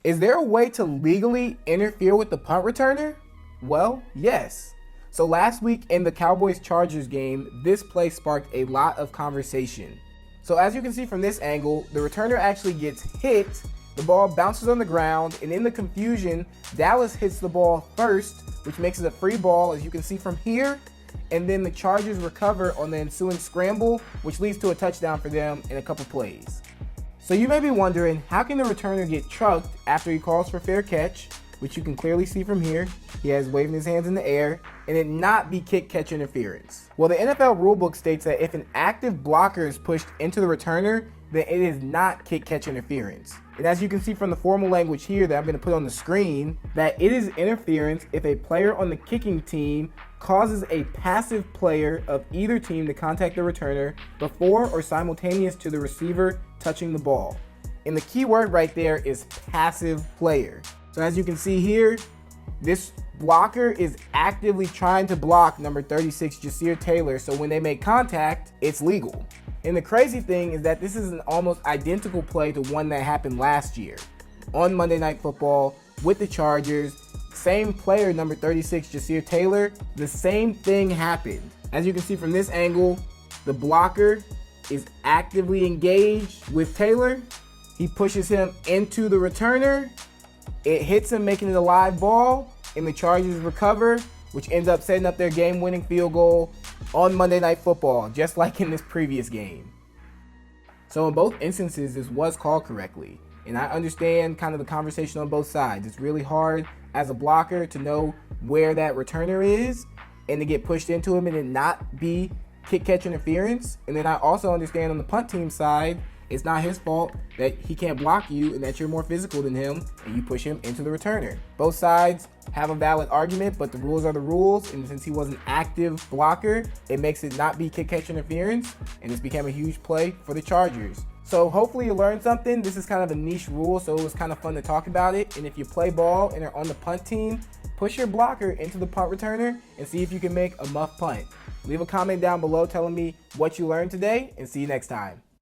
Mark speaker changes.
Speaker 1: Is there a way to legally interfere with the punt returner? Well, yes. So last week in the Cowboys-Chargers game, this play sparked a lot of conversation. So as you can see from this angle, the returner actually gets hit, the ball bounces on the ground, and in the confusion, Dallas hits the ball first, which makes it a free ball, as you can see from here, and then the Chargers recover on the ensuing scramble, which leads to a touchdown for them in a couple plays. So you may be wondering, how can the returner get trucked after he calls for fair catch, which you can clearly see from here, he has waving his hands in the air, and it not be kick catch interference? Well, the NFL rulebook states that if an active blocker is pushed into the returner, then it is not kick catch interference. And as you can see from the formal language here that I'm going to put on the screen, that it is interference if a player on the kicking team causes a passive player of either team to contact the returner before or simultaneous to the receiver touching the ball. And the key word right there is passive player. So as you can see here, this blocker is actively trying to block number 36, Jasir Taylor, so when they make contact, it's legal. And the crazy thing is that this is an almost identical play to one that happened last year on Monday Night Football with the Chargers. Same player, number 36, Jasir Taylor, the same thing happened. As you can see from this angle, the blocker is actively engaged with Taylor. He pushes him into the returner. It hits him, making it a live ball, and the Chargers recover, which ends up setting up their game-winning field goal on Monday Night Football, just like in this previous game. So in both instances, this was called correctly. And I understand kind of the conversation on both sides. It's really hard as a blocker to know where that returner is and to get pushed into him and it not be kick-catch interference. And then I also understand on the punt team side, it's not his fault that he can't block you and that you're more physical than him and you push him into the returner. Both sides have a valid argument, but the rules are the rules, and since he was an active blocker, it makes it not be kick-catch interference, and it's become a huge play for the Chargers. So hopefully you learned something. This is kind of a niche rule, so it was kind of fun to talk about it. And if you play ball and are on the punt team, push your blocker into the punt returner and see if you can make a muff punt. Leave a comment down below telling me what you learned today, and see you next time.